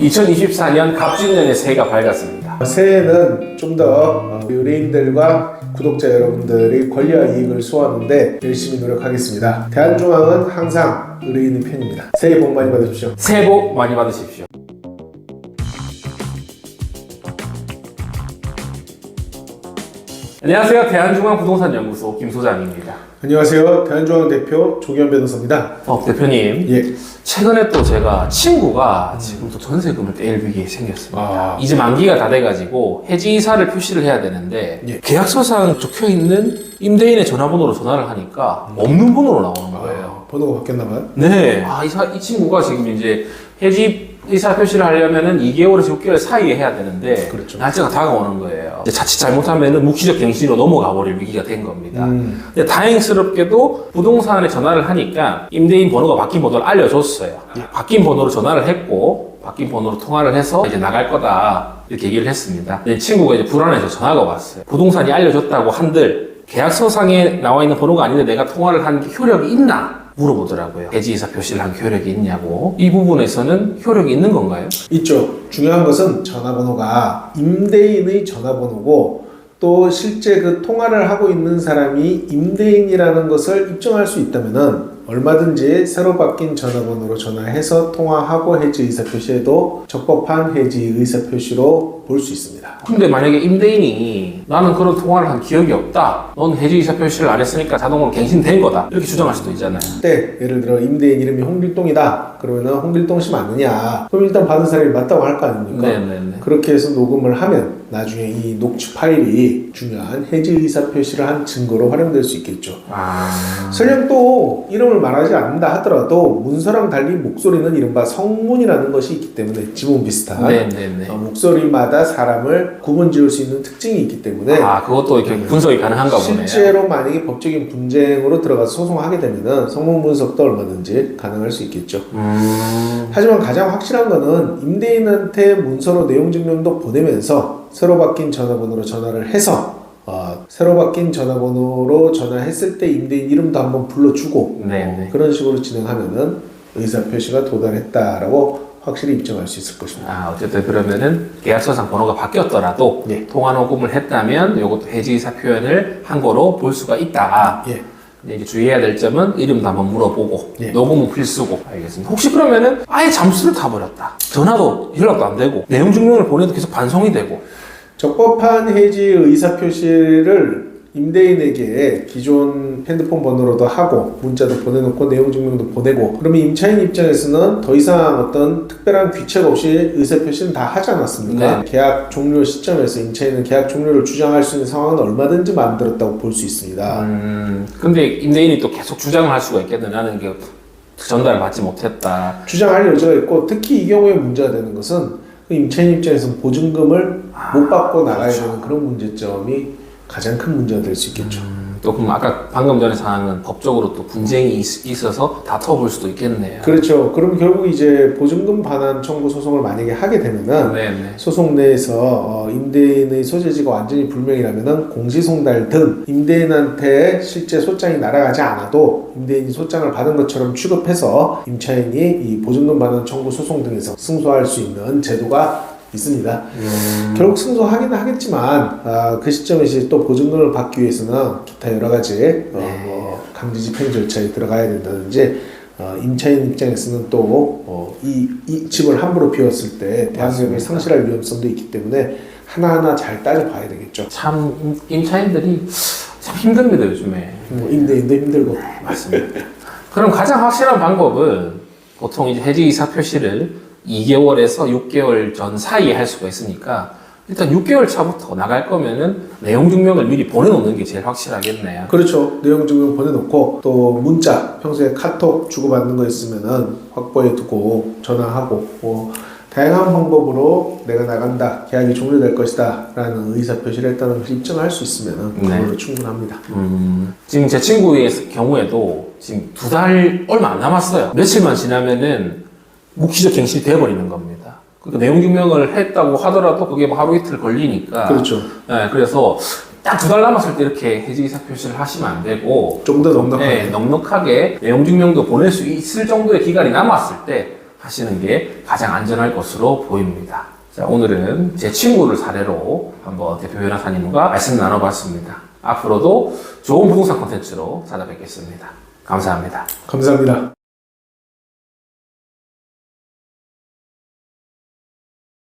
2024년 갑진년의 새해가 밝았습니다. 새해는 좀 더 의뢰인들과 구독자 여러분들이 권리와 이익을 수호하는데 열심히 노력하겠습니다. 대한중앙은 항상 의뢰인의 편입니다. 새해 복 많이 받으십시오. 새해 복 많이 받으십시오. 안녕하세요. 대한중앙부동산연구소 김소장입니다. 안녕하세요. 대한중앙 대표 조기현 변호사입니다. 대표님. 예. 최근에 또 제가 친구가 지금 또 전세금을 떼일 위기에 생겼습니다. 이제 만기가 다 돼가지고 해지이사를 표시를 해야 되는데 예. 계약서상 적혀있는 임대인의 전화번호로 전화를 하니까 없는 번호로 나오는 거예요. 번호가 바뀌었나봐요? 네. 이 친구가 지금 이제 해지 의사 표시를 하려면은 2개월에서 6개월 사이에 해야 되는데 그렇죠. 날짜가 다가오는 거예요. 이제 자칫 잘못하면은 묵시적 갱신으로 넘어가 버릴 위기가 된 겁니다. 근데 다행스럽게도 부동산에 전화를 하니까 임대인 번호가 바뀐 번호를 알려줬어요. 바뀐 번호로 전화를 했고 바뀐 번호로 통화를 해서 이제 나갈 거다 이렇게 얘기를 했습니다. 근데 친구가 이제 불안해서 전화가 왔어요. 부동산이 알려줬다고 한들 계약서상에 나와 있는 번호가 아닌데 내가 통화를 한 게 효력이 있나? 물어보더라고요. 해지이사 표시를 한 효력이 있냐고. 이 부분에서는 효력이 있는 건가요? 있죠. 중요한 것은 전화번호가 임대인의 전화번호고 또 실제 그 통화를 하고 있는 사람이 임대인이라는 것을 입증할 수 있다면은 얼마든지 새로 바뀐 전화번호로 전화해서 통화하고 해지 의사 표시해도 적법한 해지 의사 표시로 볼 수 있습니다. 근데 만약에 임대인이 나는 그런 통화를 한 기억이 없다. 넌 해지 의사 표시를 안 했으니까 자동으로 갱신된 거다. 이렇게 주장할 수도 있잖아요. 때 예를 들어 임대인 이름이 홍길동이다. 그러면은 홍길동 씨 맞느냐? 그럼 일단 받은 사람이 맞다고 할 거 아닙니까? 네네네. 그렇게 해서 녹음을 하면 나중에 이 녹취 파일이 중요한 해지 의사 표시를 한 증거로 활용될 수 있겠죠. 설령 또 이름을 말하지 않는다 하더라도 문서랑 달리 목소리는 이른바 성문이라는 것이 있기 때문에 지문 비슷한 네네네. 목소리마다 사람을 구분 지을 수 있는 특징이 있기 때문에 그것도 이렇게 분석이 가능한가 보네요. 실제로 만약에 법적인 분쟁으로 들어가서 소송하게 되면은 성문 분석도 얼마든지 가능할 수 있겠죠. 하지만 가장 확실한 거는 임대인한테 문서로 내용 증명도 보내면서 새로 바뀐 전화번호로 전화를 해서 새로 바뀐 전화번호로 전화했을 때 임대인 이름도 한번 불러주고 그런 식으로 진행하면은 의사 표시가 도달했다라고 확실히 입증할 수 있을 것입니다. 어쨌든 그러면은 계약서상 번호가 바뀌었더라도 통화 녹음을 했다면 이것도 해지 의사 표현을 한 거로 볼 수가 있다. 근데 이제 주의해야 될 점은 이름도 한번 물어보고 녹음은 필수고. 알겠습니다. 혹시 그러면은 아예 잠수를 타버렸다. 전화도 연락도 안 되고 내용 증명을 보내도 계속 반송이 되고. 적법한 해지 의사 표시를 임대인에게 기존 핸드폰 번호로도 하고 문자도 보내놓고 내용 증명도 보내고 그러면 임차인 입장에서는 더 이상 어떤 특별한 귀책 없이 의사 표시는 다 하지 않았습니까? 계약 종료 시점에서 임차인은 계약 종료를 주장할 수 있는 상황은 얼마든지 만들었다고 볼 수 있습니다. 근데 임대인이 또 계속 주장을 할 수가 있겠네. 나는 게 전달을 받지 못했다. 주장할 여지가 있고 특히 이 경우에 문제가 되는 것은 그 임차인 입장에서는 보증금을 못 받고 나가야 되는 그런 문제점이 가장 큰 문제가 될 수 있겠죠. 또 그럼 아까 방금 전에 상황은 법적으로 또 분쟁이 있어서 다퉈볼 수도 있겠네요. 그렇죠. 그럼 결국 이제 보증금 반환 청구 소송을 만약에 하게 되면은 소송 내에서 임대인의 소재지가 완전히 불명이라면은 공시송달 등 임대인한테 실제 소장이 날아가지 않아도 임대인이 소장을 받은 것처럼 취급해서 임차인이 이 보증금 반환 청구 소송 등에서 승소할 수 있는 제도가 있습니다. 결국 승소하기는 하겠지만 그 시점에 이제 또 보증금을 받기 위해서는 기타 여러 가지 강제 집행 절차에 들어가야 된다든지 임차인 입장에서는 또 이 집을 함부로 비웠을 때 대항력을 상실할 위험성도 있기 때문에 하나하나 잘 따져봐야 되겠죠. 참 임차인들이 참 힘듭니다 요즘에. 임대인도 힘들고. 맞습니다. 그럼 가장 확실한 방법은 보통 이제 해지이사 표시를 2개월에서 6개월 전 사이에 할 수가 있으니까 일단 6개월 차부터 나갈 거면은 내용 증명을 미리 보내놓는 게 제일 확실하겠네요. 그렇죠. 내용 증명 보내놓고 또 문자 평소에 카톡 주고받는 거 있으면은 확보해 두고 전화하고 다양한 방법으로 내가 나간다, 계약이 종료될 것이다 라는 의사표시를 했다는 것을 입증할 수 있으면은 그걸로 충분합니다. 지금 제 친구의 경우에도 지금 2달 얼마 안 남았어요. 며칠만 지나면은 묵시적 갱신이 돼버리는 겁니다. 그러니까 내용 증명을 했다고 하더라도 그게 뭐 하루 이틀 걸리니까. 그렇죠. 그래서 딱 2달 남았을 때 이렇게 해지이사 표시를 하시면 안 되고 좀 더 넉넉하게 넉넉하게 내용 증명도 보낼 수 있을 정도의 기간이 남았을 때 하시는 게 가장 안전할 것으로 보입니다. 자, 오늘은 제 친구를 사례로 한번 대표 변호사님과 말씀 나눠봤습니다. 앞으로도 좋은 부동산 콘텐츠로 찾아뵙겠습니다. 감사합니다. 감사합니다.